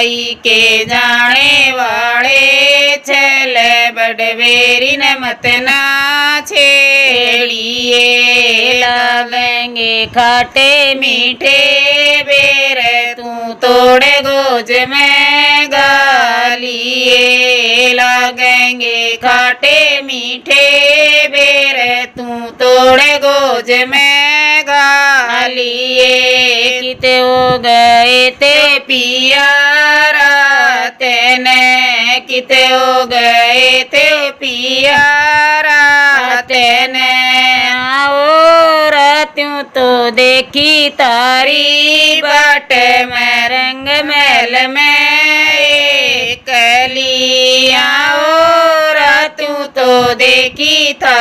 आई के जाने वाले छले बड़वेरी न मत ना छेड़िए लगेंगे खाटे मीठे बेर तू तोड़े गोज में गालिए लगेंगे खाटे मीठे बेर तू तोड़े गोज में गालिए किते हो गए ते पिया तेने किते हो गए ते पिया तेने और त्यों तो देखी तारी बाट में रंग महल में कलिया और त्यों तो देखी था